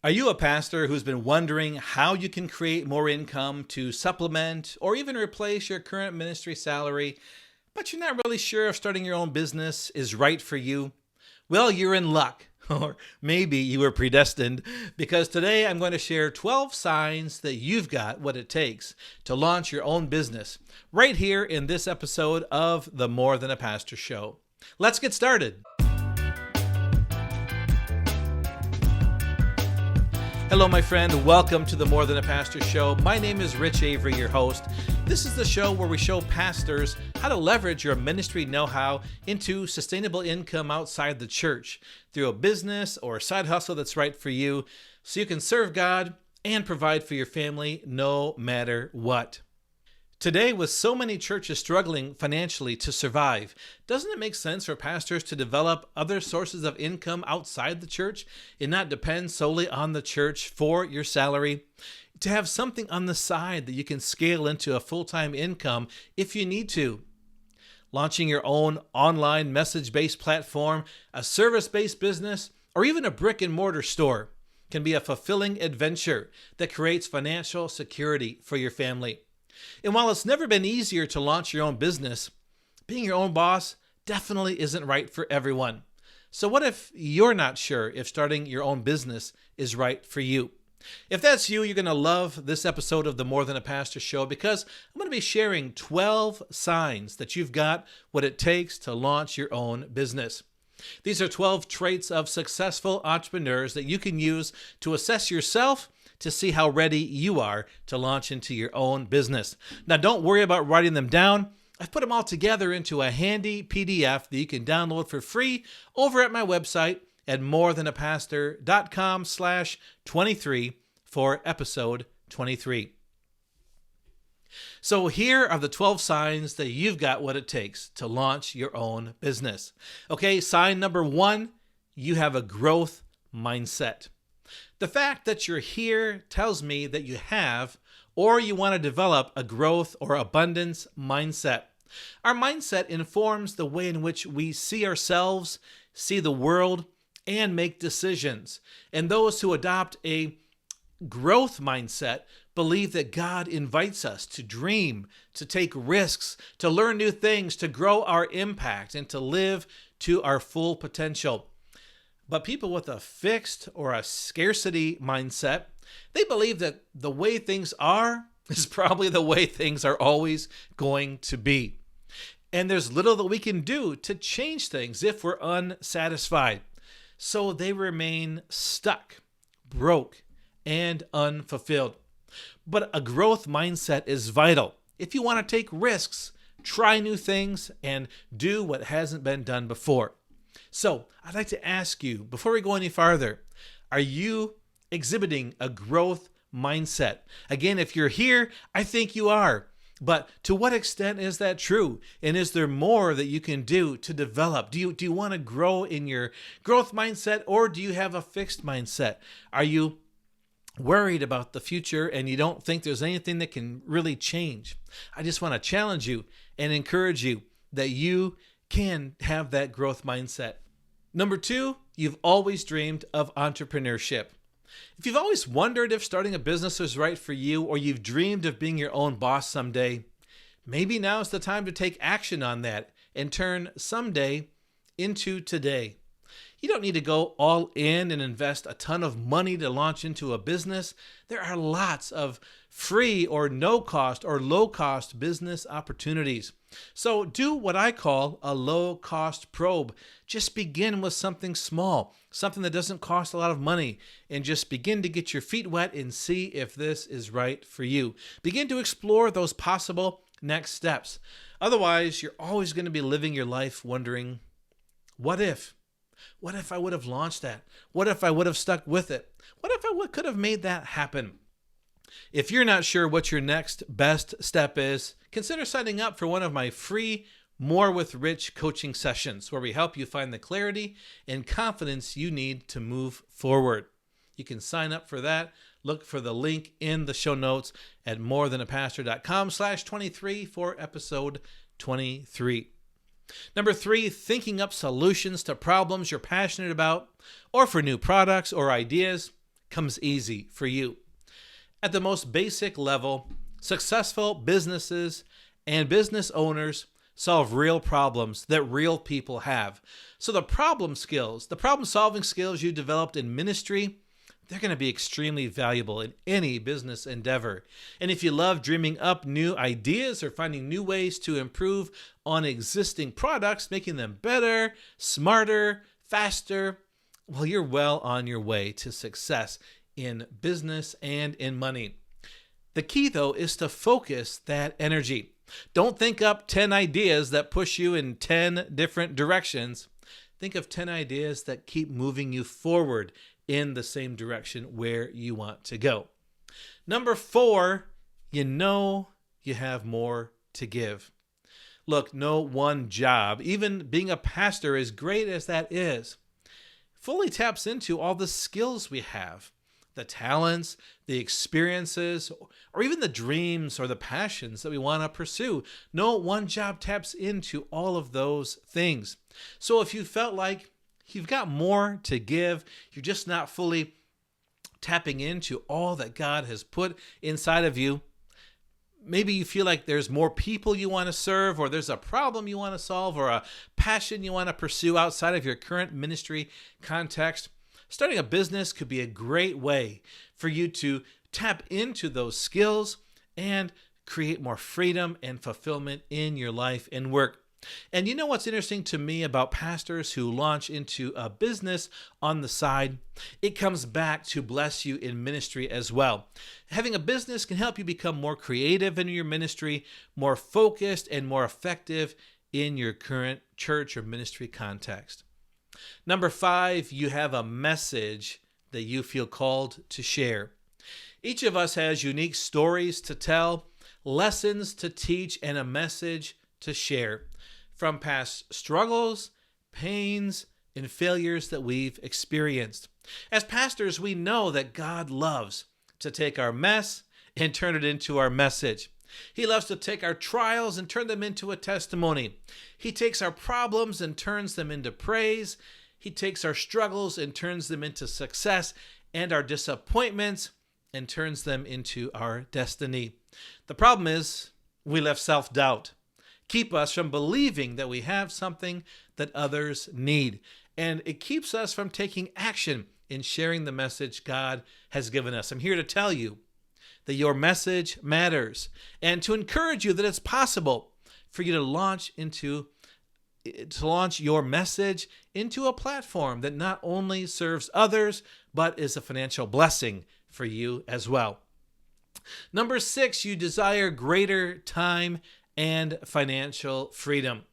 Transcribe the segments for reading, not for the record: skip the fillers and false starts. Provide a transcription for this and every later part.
Are you a pastor who's been wondering how you can create more income to supplement or even replace your current ministry salary, but you're not really sure if starting your own business is right for you? Well, you're in luck. Or maybe you were predestined, because today I'm going to share 12 signs that you've got what it takes to launch your own business right here in this episode of the More Than a Pastor Show. Let's get started. Hello, my friend. Welcome to the More Than a Pastor Show. My name is Rich Avery, your host. This is the show where we show pastors how to leverage your ministry know-how into sustainable income outside the church through a business or a side hustle that's right for you, so you can serve God and provide for your family no matter what. Today, with so many churches struggling financially to survive, doesn't it make sense for pastors to develop other sources of income outside the church and not depend solely on the church for your salary? To have something on the side that you can scale into a full-time income if you need to. Launching your own online message-based platform, a service-based business, or even a brick-and-mortar store can be a fulfilling adventure that creates financial security for your family. And while it's never been easier to launch your own business, being your own boss definitely isn't right for everyone. So what if you're not sure if starting your own business is right for you? If that's you, you're going to love this episode of the More Than a Pastor Show, because I'm going to be sharing 12 signs that you've got what it takes to launch your own business. These are 12 traits of successful entrepreneurs that you can use to assess yourself to see how ready you are to launch into your own business. Now, don't worry about writing them down. I've put them all together into a handy PDF that you can download for free over at my website at morethanapastor.com/23 for episode 23. So here are the 12 signs that you've got what it takes to launch your own business. Okay, sign number 1, you have a growth mindset. The fact that you're here tells me that you have, or you want to develop, a growth or abundance mindset. Our mindset informs the way in which we see ourselves, see the world, and make decisions. And those who adopt a growth mindset believe that God invites us to dream, to take risks, to learn new things, to grow our impact, and to live to our full potential. But people with a fixed or a scarcity mindset, they believe that the way things are is probably the way things are always going to be. And there's little that we can do to change things if we're unsatisfied. So they remain stuck, broke, and unfulfilled. But a growth mindset is vital if you want to take risks, try new things, and do what hasn't been done before. So I'd like to ask you, before we go any farther, are you exhibiting a growth mindset? Again, if you're here, I think you are. But to what extent is that true? And is there more that you can do to develop? Do you want to grow in your growth mindset, or do you have a fixed mindset? Are you worried about the future and you don't think there's anything that can really change? I just want to challenge you and encourage you that you can have that growth mindset. Number 2, you've always dreamed of entrepreneurship. If you've always wondered if starting a business is right for you, or you've dreamed of being your own boss someday, maybe now's the time to take action on that and turn someday into today. You don't need to go all in and invest a ton of money to launch into a business. There are lots of free or no cost or low cost business opportunities. So do what I call a low cost probe. Just begin with something small, something that doesn't cost a lot of money, and just begin to get your feet wet and see if this is right for you. Begin to explore those possible next steps. Otherwise, you're always going to be living your life wondering, what if? What if I would have launched that? What if I would have stuck with it? What if I could have made that happen? If you're not sure what your next best step is, consider signing up for one of my free More with Rich coaching sessions, where we help you find the clarity and confidence you need to move forward. You can sign up for that. Look for the link in the show notes at morethanapastor.com/23 for episode 23. Number 3, thinking up solutions to problems you're passionate about, or for new products or ideas. comes easy for you. At the most basic level, successful businesses and business owners solve real problems that real people have. So the problem solving skills you developed in ministry, they're going to be extremely valuable in any business endeavor. And if you love dreaming up new ideas or finding new ways to improve on existing products, making them better, smarter, faster, well, you're well on your way to success in business and in money. The key, though, is to focus that energy. Don't think up 10 ideas that push you in 10 different directions. Think of 10 ideas that keep moving you forward in the same direction where you want to go. Number 4, you know you have more to give. Look, no one job, even being a pastor, as great as that is, fully taps into all the skills we have, the talents, the experiences, or even the dreams or the passions that we want to pursue. No one job taps into all of those things. So if you felt like you've got more to give, you're just not fully tapping into all that God has put inside of you, maybe you feel like there's more people you want to serve, or there's a problem you want to solve, or a passion you want to pursue outside of your current ministry context. Starting a business could be a great way for you to tap into those skills and create more freedom and fulfillment in your life and work. And you know what's interesting to me about pastors who launch into a business on the side? It comes back to bless you in ministry as well. Having a business can help you become more creative in your ministry, more focused, and more effective in your current church or ministry context. Number 5, you have a message that you feel called to share. Each of us has unique stories to tell, lessons to teach, and a message to share from past struggles, pains, and failures that we've experienced. As pastors, we know that God loves to take our mess and turn it into our message. He loves to take our trials and turn them into a testimony. He takes our problems and turns them into praise. He takes our struggles and turns them into success, and our disappointments and turns them into our destiny. The problem is we let self-doubt keep us from believing that we have something that others need. And it keeps us from taking action in sharing the message God has given us. I'm here to tell you that your message matters, and to encourage you that it's possible for you to launch your message into a platform that not only serves others, but is a financial blessing for you as well. Number 6, you desire greater time and financial freedom.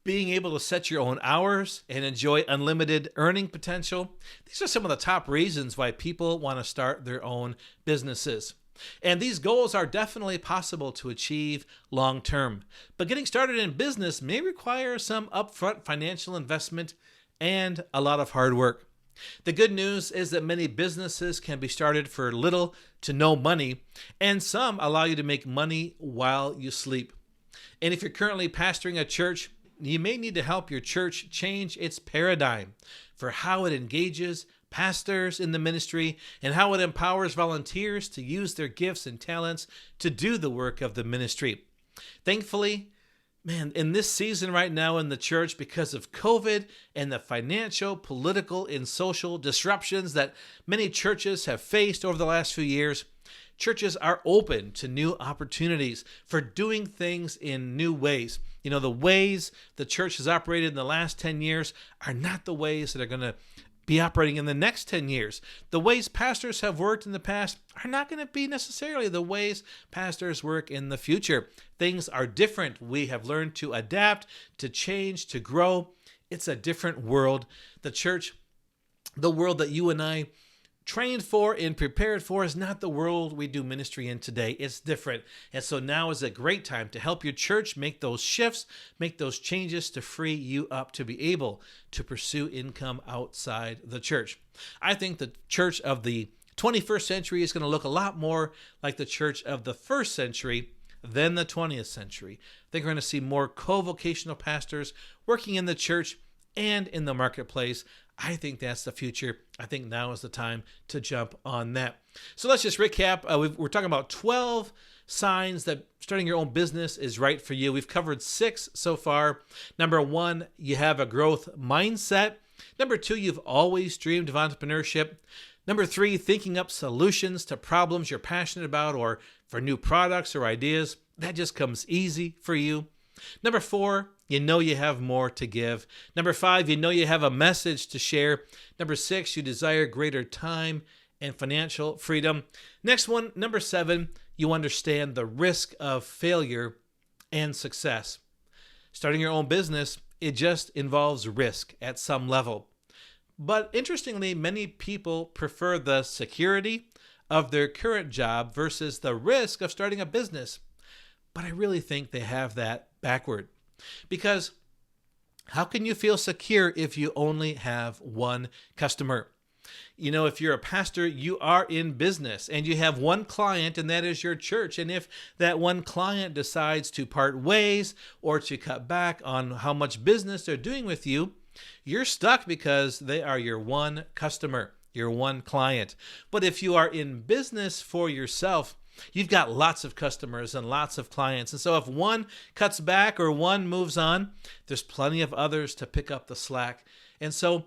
Being able to set your own hours and enjoy unlimited earning potential. These are some of the top reasons why people want to start their own businesses. And these goals are definitely possible to achieve long term. But getting started in business may require some upfront financial investment and a lot of hard work. The good news is that many businesses can be started for little to no money, and some allow you to make money while you sleep. And if you're currently pastoring a church, you may need to help your church change its paradigm for how it engages pastors in the ministry and how it empowers volunteers to use their gifts and talents to do the work of the ministry. Thankfully, in this season right now in the church, because of COVID and the financial, political, and social disruptions that many churches have faced over the last few years, churches are open to new opportunities for doing things in new ways. You know, the ways the church has operated in the last 10 years are not the ways that are going to be operating in the next 10 years. The ways pastors have worked in the past are not going to be necessarily the ways pastors work in the future. Things are different. We have learned to adapt, to change, to grow. It's a different world. The church, the world that you and I trained for and prepared for, is not the world we do ministry in today. It's different. And so now is a great time to help your church make those shifts, make those changes to free you up to be able to pursue income outside the church. I think the church of the 21st century is going to look a lot more like the church of the first century than the 20th century. I think we're going to see more co-vocational pastors working in the church and in the marketplace. I think that's the future. I think now is the time to jump on that. So let's just recap. We're talking about 12 signs that starting your own business is right for you. We've covered 6 so far. Number 1, you have a growth mindset. Number 2, you've always dreamed of entrepreneurship. Number 3, thinking up solutions to problems you're passionate about or for new products or ideas. That just comes easy for you. Number 4, you know you have more to give. Number 5, you know you have a message to share. Number 6, you desire greater time and financial freedom. Next one, number 7, you understand the risk of failure and success. Starting your own business, it just involves risk at some level. But interestingly, many people prefer the security of their current job versus the risk of starting a business. But I really think they have that backward. Because how can you feel secure if you only have one customer? You know, if you're a pastor, you are in business and you have one client, and that is your church. And if that one client decides to part ways or to cut back on how much business they're doing with you, you're stuck because they are your one customer, your one client. But if you are in business for yourself, you've got lots of customers and lots of clients. And so if one cuts back or one moves on, there's plenty of others to pick up the slack. And so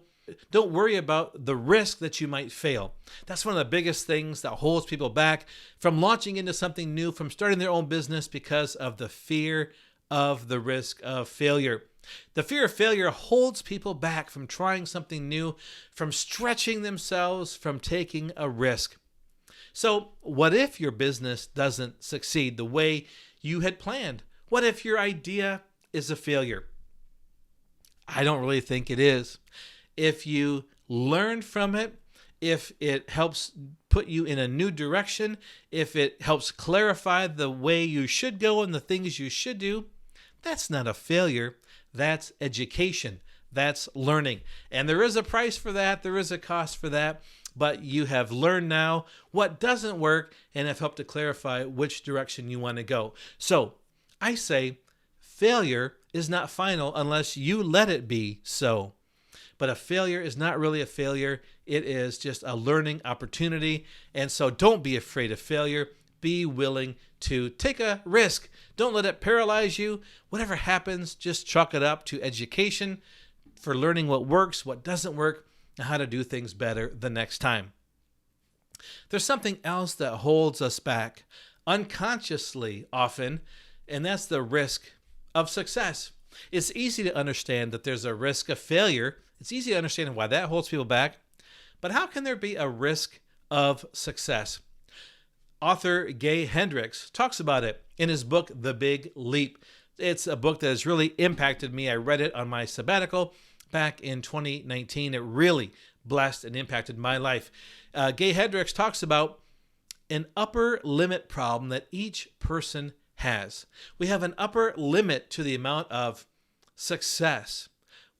don't worry about the risk that you might fail. That's one of the biggest things that holds people back from launching into something new, from starting their own business, because of the fear of the risk of failure. The fear of failure holds people back from trying something new, from stretching themselves, from taking a risk. So what if your business doesn't succeed the way you had planned? What if your idea is a failure? I don't really think it is. If you learn from it, if it helps put you in a new direction, if it helps clarify the way you should go and the things you should do, that's not a failure. That's education. That's learning. And there is a price for that. There is a cost for that. But you have learned now what doesn't work and have helped to clarify which direction you want to go. So I say failure is not final unless you let it be so. But a failure is not really a failure. It is just a learning opportunity. And so don't be afraid of failure. Be willing to take a risk. Don't let it paralyze you. Whatever happens, just chalk it up to education for learning what works, what doesn't work, and how to do things better the next time. There's something else that holds us back unconsciously often, and that's the risk of success. It's easy to understand that there's a risk of failure. It's easy to understand why that holds people back. But how can there be a risk of success? Author Gay Hendricks talks about it in his book, The Big Leap. It's a book that has really impacted me. I read it on my sabbatical back in 2019. It really blessed and impacted my life. Gay Hendricks talks about an upper limit problem that each person has. We have an upper limit to the amount of success,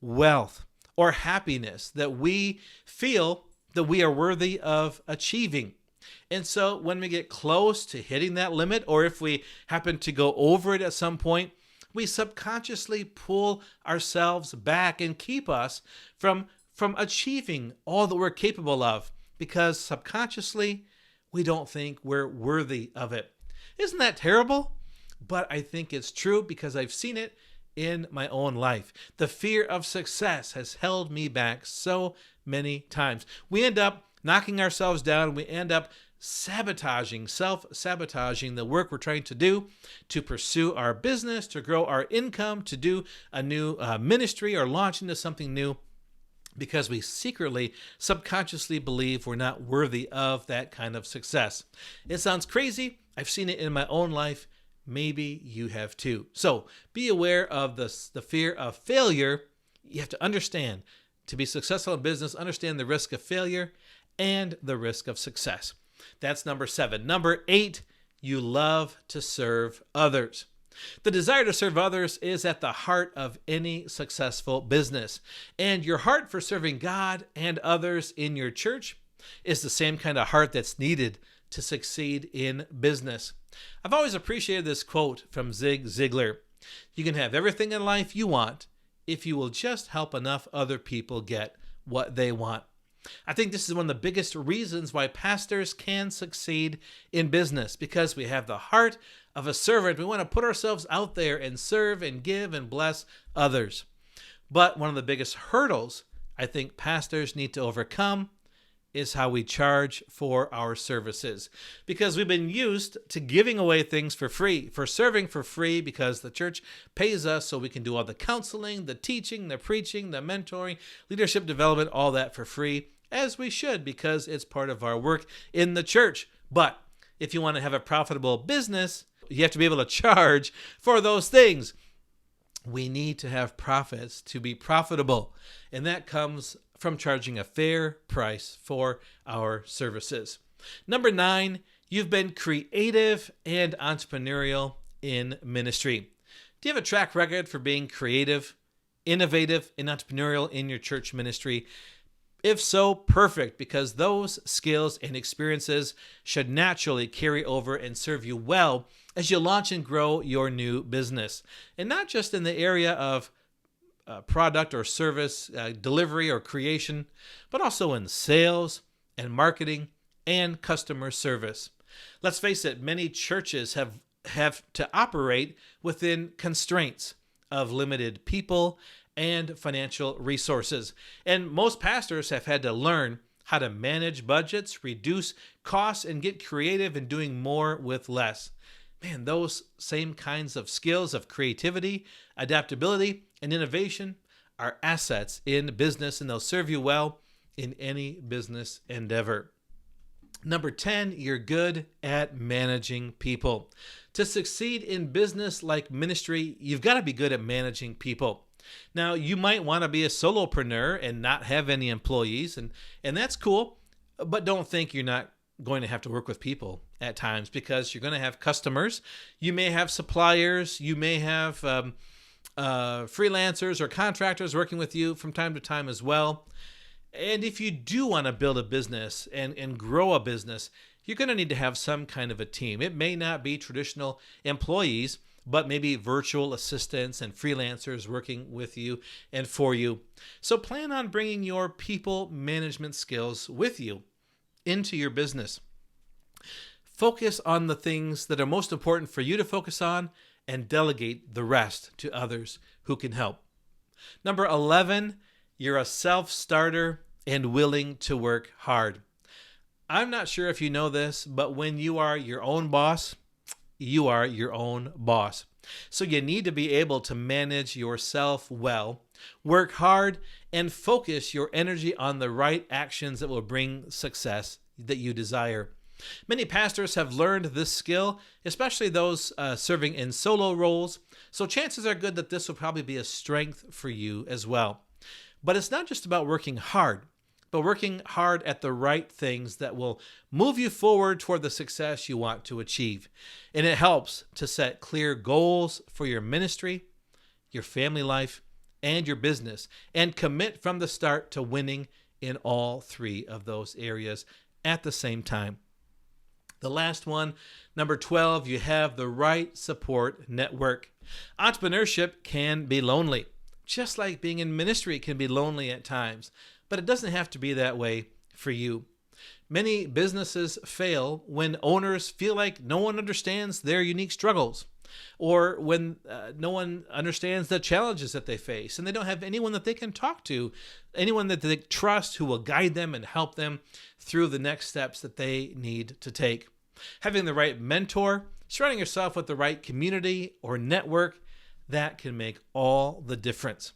wealth, or happiness that we feel that we are worthy of achieving. And so when we get close to hitting that limit, or if we happen to go over it at some point, we subconsciously pull ourselves back and keep us from achieving all that we're capable of, because subconsciously we don't think we're worthy of it. Isn't that terrible? But I think it's true because I've seen it in my own life. The fear of success has held me back so many times. We end up knocking ourselves down. We end up self-sabotaging the work we're trying to do to pursue our business, to grow our income, to do a new ministry or launch into something new, because we secretly, subconsciously believe we're not worthy of that kind of success. It sounds crazy. I've seen it in my own life. Maybe you have too. So be aware of the fear of failure. You have to understand, to be successful in business, understand the risk of failure and the risk of success. That's number 7. Number 8, you love to serve others. The desire to serve others is at the heart of any successful business. And your heart for serving God and others in your church is the same kind of heart that's needed to succeed in business. I've always appreciated this quote from Zig Ziglar. You can have everything in life you want if you will just help enough other people get what they want. I think this is one of the biggest reasons why pastors can succeed in business, because we have the heart of a servant. We want to put ourselves out there and serve and give and bless others. But one of the biggest hurdles I think pastors need to overcome is how we charge for our services, because we've been used to giving away things for free, for serving for free, because the church pays us so we can do all the counseling, the teaching, the preaching, the mentoring, leadership development, all that for free, as we should, because it's part of our work in the church. But if you want to have a profitable business, you have to be able to charge for those things. We need to have profits to be profitable, and that comes from charging a fair price for our services. Number 9, you've been creative and entrepreneurial in ministry. Do you have a track record for being creative, innovative, and entrepreneurial in your church ministry? If so, perfect, because those skills and experiences should naturally carry over and serve you well as you launch and grow your new business. And not just in the area of product or service delivery or creation, but also in sales and marketing and customer service. Let's face it, many churches have to operate within constraints of limited people and financial resources. And most pastors have had to learn how to manage budgets, reduce costs, and get creative in doing more with less. Man, those same kinds of skills of creativity, adaptability, and innovation are assets in business, and they'll serve you well in any business endeavor. Number 10, you're good at managing people. To succeed in business like ministry, you've got to be good at managing people. Now, you might want to be a solopreneur and not have any employees, and that's cool, but don't think you're not going to have to work with people at times, because you're going to have customers. You may have suppliers. You may have freelancers or contractors working with you from time to time as well. And if you do want to build a business and grow a business, you're going to need to have some kind of a team. It may not be traditional employees, but maybe virtual assistants and freelancers working with you and for you. So plan on bringing your people management skills with you into your business. Focus on the things that are most important for you to focus on, and delegate the rest to others who can help. Number 11, you're a self-starter and willing to work hard. I'm not sure if you know this, but when you are your own boss, you are your own boss. So you need to be able to manage yourself well, work hard, and focus your energy on the right actions that will bring success that you desire. Many pastors have learned this skill, especially those serving in solo roles, so chances are good that this will probably be a strength for you as well. But it's not just about working hard, but working hard at the right things that will move you forward toward the success you want to achieve. And it helps to set clear goals for your ministry, your family life, and your business, and commit from the start to winning in all 3 of those areas at the same time. The last one, number 12, you have the right support network. Entrepreneurship can be lonely, just like being in ministry can be lonely at times, but it doesn't have to be that way for you. Many businesses fail when owners feel like no one understands their unique struggles, or when no one understands the challenges that they face, and they don't have anyone that they can talk to, anyone that they trust who will guide them and help them through the next steps that they need to take. Having the right mentor, surrounding yourself with the right community or network, that can make all the difference.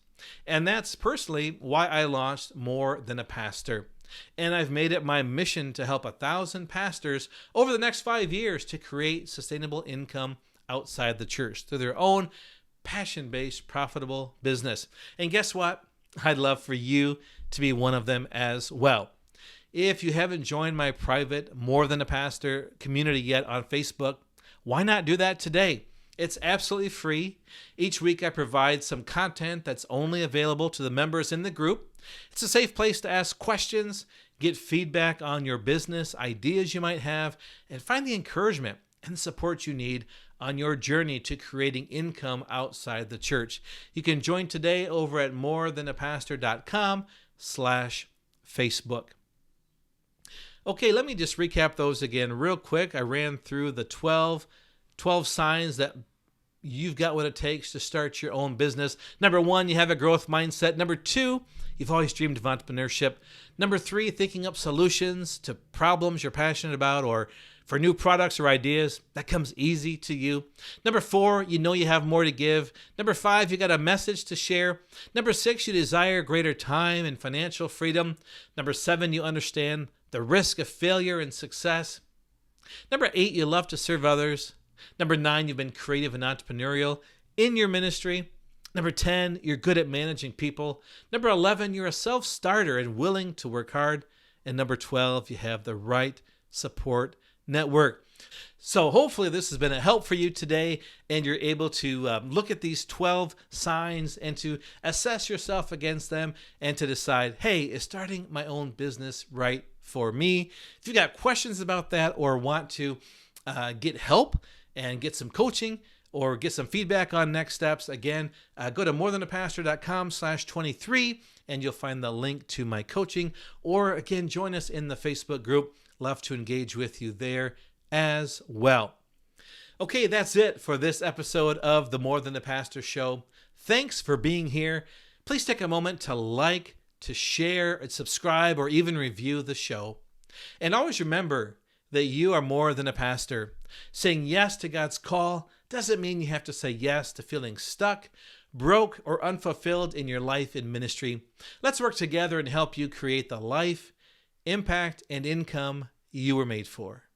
And that's personally why I launched More Than a Pastor. And I've made it my mission to help 1,000 pastors over the next 5 years to create sustainable income outside the church through their own passion-based, profitable business. And guess what? I'd love for you to be one of them as well. If you haven't joined my private More Than a Pastor community yet on Facebook, why not do that today? It's absolutely free. Each week I provide some content that's only available to the members in the group. It's a safe place to ask questions, get feedback on your business ideas you might have, and find the encouragement and support you need on your journey to creating income outside the church. You can join today over at morethanapastor.com. Okay, let me just recap those again real quick. I ran through the 12 signs that you've got what it takes to start your own business. Number 1, you have a growth mindset. Number 2, you've always dreamed of entrepreneurship. Number 3, thinking up solutions to problems you're passionate about or for new products or ideas. That comes easy to you. Number 4, you know you have more to give. Number 5, you got a message to share. Number 6, you desire greater time and financial freedom. Number 7, you understand the risk of failure and success. Number 8, you love to serve others. Number 9, you've been creative and entrepreneurial in your ministry. Number 10, you're good at managing people. Number 11, you're a self-starter and willing to work hard. And number 12, you have the right support network. So hopefully this has been a help for you today, and you're able to look at these 12 signs and to assess yourself against them and to decide, hey, is starting my own business right for me? If you got questions about that or want to get help and get some coaching or get some feedback on next steps, again, go to morethanapastor.com/23 and you'll find the link to my coaching. Or again, join us in the Facebook group. Love to engage with you there as well. Okay, that's it for this episode of the More Than a Pastor Show. Thanks for being here. Please take a moment to like, to share, and subscribe, or even review the show. And always remember that you are more than a pastor. Saying yes to God's call doesn't mean you have to say yes to feeling stuck, broke, or unfulfilled in your life and ministry. Let's work together and help you create the life, impact, and income you were made for.